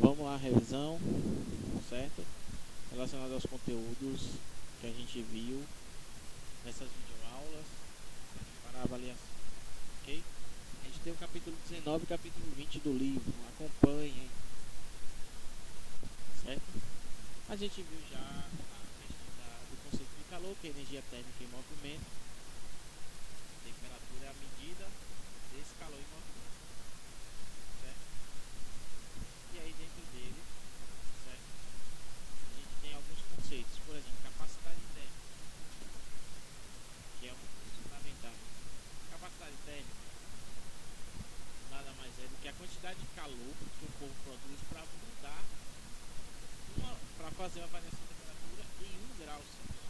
vamos à revisão, certo? Relacionado aos conteúdos que a gente viu nessas videoaulas para avaliação, ok? A gente tem o capítulo 19 e capítulo 20 do livro, acompanhem, certo? A gente viu já a questão do conceito de calor, que é energia térmica em movimento. Temperatura é a medida desse calor em movimento, certo? E aí dentro dele, certo? A gente tem alguns conceitos, por exemplo, capacidade térmica, que é um dos fundamentais. Capacidade térmica nada mais é do que a quantidade de calor que o corpo produz para mudar, para fazer uma variação de temperatura em 1 grau Celsius.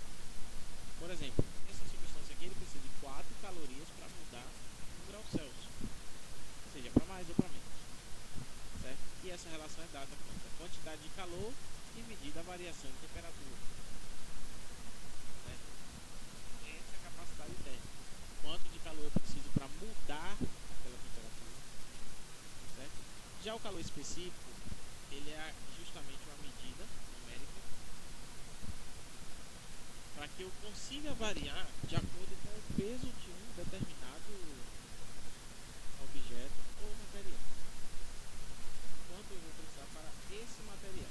Por exemplo, essa substância aqui ele precisa de 4 calorias para mudar 1 grau Celsius, seja para mais ou para menos, certo? E essa relação é dada quanto a quantidade de calor dividida a variação de temperatura, certo? Essa é a capacidade térmica. Quanto de calor eu preciso para mudar aquela temperatura, certo? Já o calor específico, ele é justamente uma medida numérica para que eu consiga variar de acordo com o peso de um determinado objeto ou material. Quanto eu vou precisar para esse material,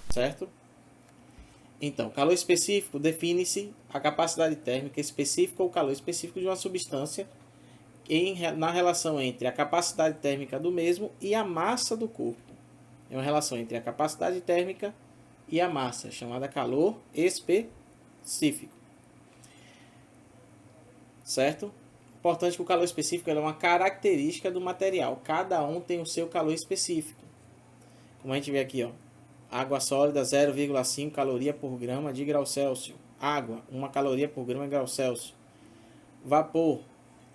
certo? Então, calor específico define-se a capacidade térmica específica ou calor específico de uma substância na relação entre a capacidade térmica do mesmo e a massa do corpo. É uma relação entre a capacidade térmica e a massa, chamada calor específico. Certo? Importante que o calor específico é uma característica do material. Cada um tem o seu calor específico. Como a gente vê aqui, ó. Água sólida, 0,5 caloria por grama de grau Celsius. Água, 1 caloria por grama de grau Celsius. Vapor,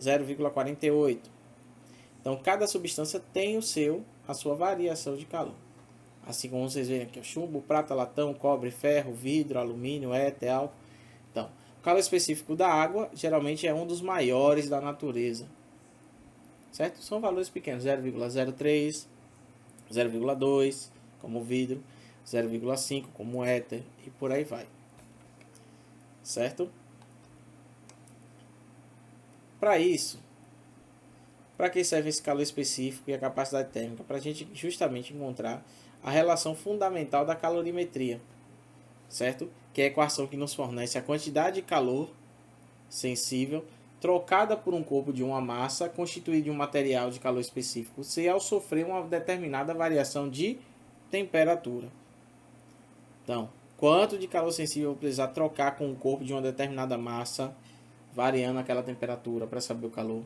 0,48. Então, cada substância tem a sua variação de calor. Assim como vocês veem aqui, ó, chumbo, prata, latão, cobre, ferro, vidro, alumínio, éter, álcool. Então, o calor específico da água geralmente é um dos maiores da natureza. Certo? São valores pequenos, 0,03, 0,2, como vidro, 0,5 como éter e por aí vai. Certo? Para isso, para que serve esse calor específico e a capacidade térmica? Para a gente justamente encontrar a relação fundamental da calorimetria, certo? Que é a equação que nos fornece a quantidade de calor sensível trocada por um corpo de uma massa constituído de um material de calor específico, se ao sofrer uma determinada variação de temperatura. Então, quanto de calor sensível eu vou precisar trocar com o corpo de uma determinada massa, variando aquela temperatura para saber o calor.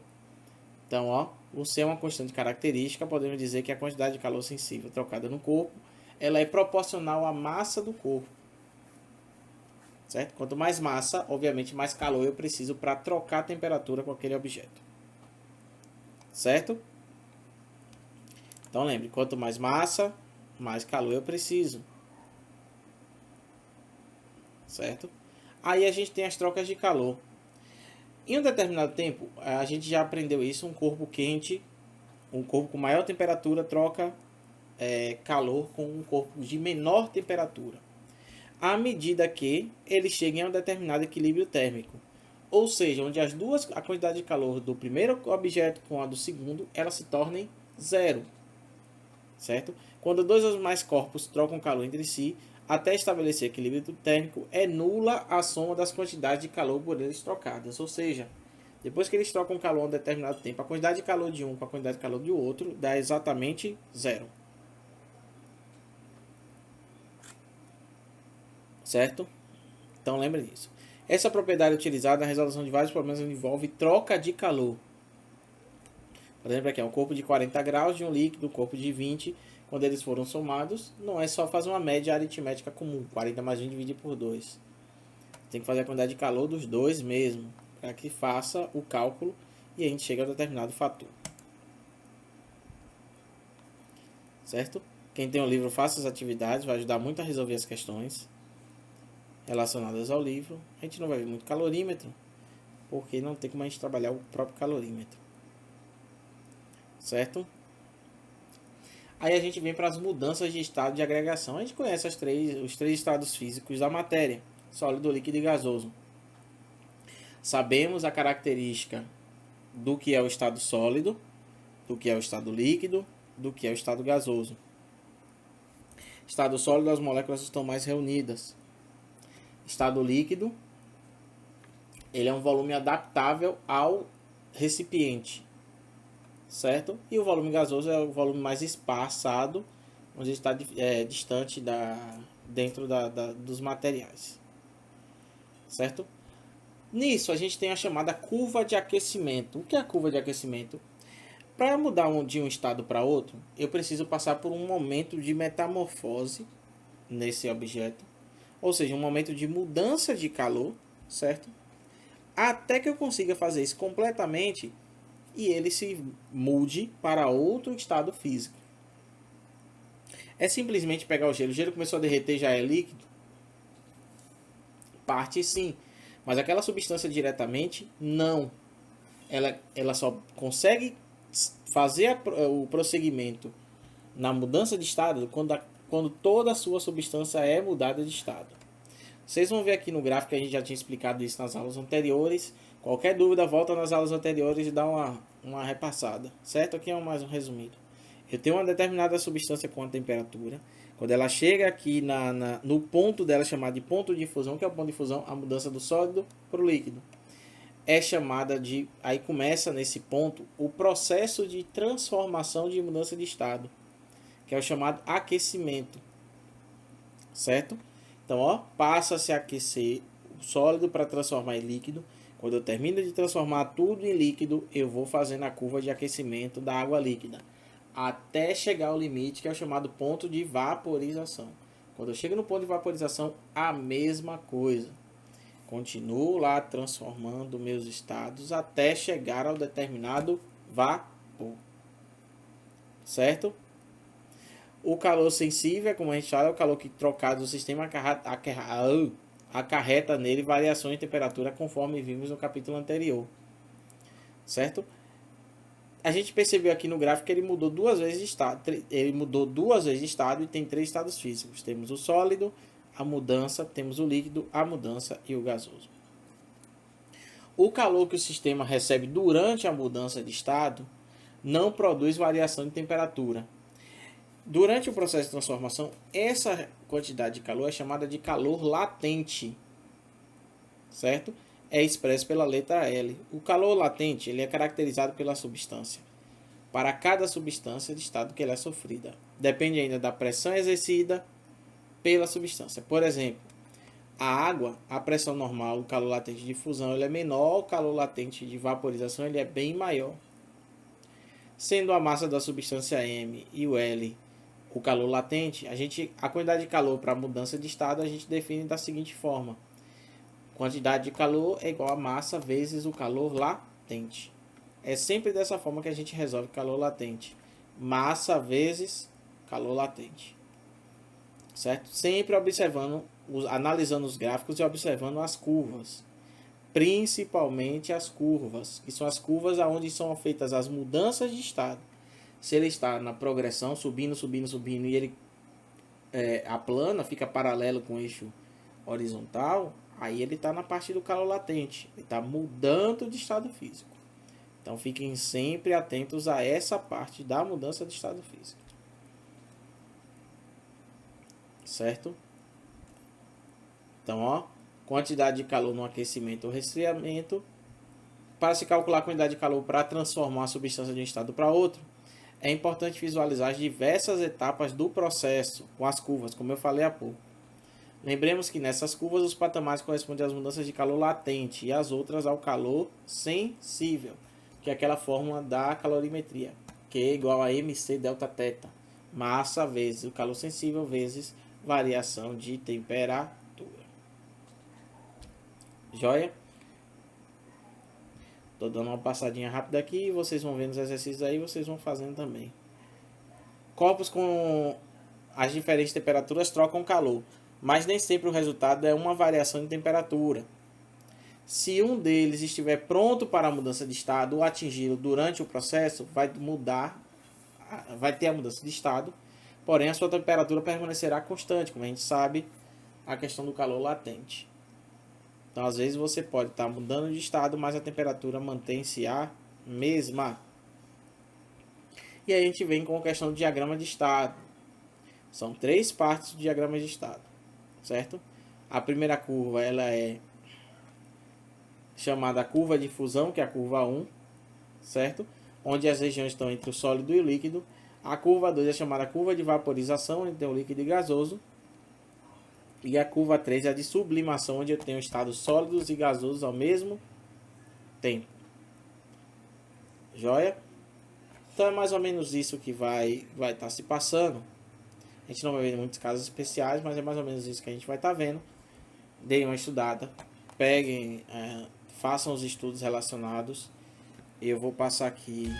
Então, ó, o C é uma constante característica, podemos dizer que a quantidade de calor sensível trocada no corpo, ela é proporcional à massa do corpo. Certo? Quanto mais massa, obviamente mais calor eu preciso para trocar a temperatura com aquele objeto. Certo? Então lembre, quanto mais massa, mais calor eu preciso. Certo? Aí a gente tem as trocas de calor. Em um determinado tempo, a gente já aprendeu isso, um corpo quente, um corpo com maior temperatura troca calor com um corpo de menor temperatura, à medida que eles cheguem a um determinado equilíbrio térmico. Ou seja, onde a quantidade de calor do primeiro objeto com a do segundo, elas se tornem zero. Certo? Quando dois ou mais corpos trocam calor entre si, até estabelecer equilíbrio térmico, é nula a soma das quantidades de calor por eles trocadas. Ou seja, depois que eles trocam calor a um determinado tempo, a quantidade de calor de um com a quantidade de calor do outro dá exatamente zero. Certo? Então lembre disso. Essa propriedade é utilizada na resolução de vários problemas que envolve troca de calor. Por exemplo, aqui é um corpo de 40 graus de um líquido, um corpo de 20. Quando eles foram somados, não é só fazer uma média aritmética comum. 40 mais 20 dividir por 2. Tem que fazer a quantidade de calor dos dois mesmo, para que faça o cálculo e a gente chega a um determinado fator. Certo? Quem tem o livro, faça as atividades, vai ajudar muito a resolver as questões relacionadas ao livro. A gente não vai ver muito calorímetro, porque não tem como a gente trabalhar o próprio calorímetro. Certo? Aí a gente vem para as mudanças de estado de agregação. A gente conhece os três estados físicos da matéria: sólido, líquido e gasoso. Sabemos a característica do que é o estado sólido, do que é o estado líquido, do que é o estado gasoso. Estado sólido, as moléculas estão mais reunidas. Estado líquido, ele é um volume adaptável ao recipiente, certo? E o volume gasoso é o volume mais espaçado, onde está distante dentro dos materiais, certo? Nisso a gente tem a chamada curva de aquecimento. O que é a curva de aquecimento? Para mudar de um estado para outro, eu preciso passar por um momento de metamorfose nesse objeto, ou seja, um momento de mudança de calor, certo? Até que eu consiga fazer isso completamente e ele se mude para outro estado físico. É simplesmente pegar o gelo começou a derreter, já é líquido? Parte sim, mas aquela substância diretamente, não. Ela só consegue fazer o prosseguimento na mudança de estado quando toda a sua substância é mudada de estado. Vocês vão ver aqui no gráfico que a gente já tinha explicado isso nas aulas anteriores. Qualquer dúvida, volta nas aulas anteriores e dá uma repassada, certo? Aqui é mais um resumido. Eu tenho uma determinada substância com a temperatura. Quando ela chega aqui no ponto dela, chamado de ponto de fusão, que é o ponto de fusão, a mudança do sólido para o líquido. É chamada de... Aí começa nesse ponto o processo de transformação de mudança de estado, que é o chamado aquecimento, certo? Então, ó, passa-se a aquecer o sólido para transformar em líquido. Quando eu termino de transformar tudo em líquido, eu vou fazendo a curva de aquecimento da água líquida, até chegar ao limite, que é o chamado ponto de vaporização. Quando eu chego no ponto de vaporização, a mesma coisa. Continuo lá transformando meus estados até chegar ao determinado vapor, certo? O calor sensível, como a gente fala, é o calor que trocado do sistema acarreta nele variações de temperatura, conforme vimos no capítulo anterior, certo? A gente percebeu aqui no gráfico que ele mudou duas vezes de estado. Ele mudou duas vezes de estado e tem três estados físicos. Temos o sólido, a mudança, temos o líquido, a mudança e o gasoso. O calor que o sistema recebe durante a mudança de estado não produz variação de temperatura. Durante o processo de transformação, essa quantidade de calor é chamada de calor latente, certo? É expresso pela letra L. O calor latente ele é caracterizado pela substância. Para cada substância de estado que ela é sofrida, depende ainda da pressão exercida pela substância. Por exemplo, a água, a pressão normal, o calor latente de fusão ele é menor, o calor latente de vaporização ele é bem maior. Sendo a massa da substância M e o L o calor latente, a quantidade de calor para a mudança de estado a gente define da seguinte forma: quantidade de calor é igual a massa vezes o calor latente. É sempre dessa forma que a gente resolve calor latente. Massa vezes calor latente. Certo? Sempre observando, analisando os gráficos e observando as curvas. Principalmente as curvas, que são as curvas onde são feitas as mudanças de estado. Se ele está na progressão, subindo, e ele aplana, fica paralelo com o eixo horizontal, aí ele está na parte do calor latente. Ele está mudando de estado físico. Então fiquem sempre atentos a essa parte da mudança de estado físico. Certo? Então, ó, quantidade de calor no aquecimento ou resfriamento. Para se calcular a quantidade de calor para transformar a substância de um estado para outro, é importante visualizar as diversas etapas do processo com as curvas, como eu falei há pouco. Lembremos que nessas curvas os patamares correspondem às mudanças de calor latente e as outras ao calor sensível, que é aquela fórmula da calorimetria, que é igual a mc delta θ, massa vezes o calor sensível vezes variação de temperatura. Joia? Estou dando uma passadinha rápida aqui e vocês vão vendo os exercícios aí, vocês vão fazendo também. Corpos com as diferentes temperaturas trocam calor, mas nem sempre o resultado é uma variação de temperatura. Se um deles estiver pronto para a mudança de estado ou atingi-lo durante o processo, vai mudar vai ter a mudança de estado, porém a sua temperatura permanecerá constante, como a gente sabe, a questão do calor latente. Então, às vezes você pode estar mudando de estado, mas a temperatura mantém-se a mesma. E aí a gente vem com a questão do diagrama de estado. São 3 partes do diagrama de estado, certo? A primeira curva ela é chamada curva de fusão, que é a curva 1, certo? Onde as regiões estão entre o sólido e o líquido. A curva 2 é chamada curva de vaporização, onde tem o líquido e gasoso. E a curva 3 é a de sublimação, onde eu tenho estados sólidos e gasosos ao mesmo tempo. Joia? Então é mais ou menos isso que vai estar se passando. A gente não vai ver muitos casos especiais, mas é mais ou menos isso que a gente vai estar vendo. Deem uma estudada, peguem, façam os estudos relacionados. Eu vou passar aqui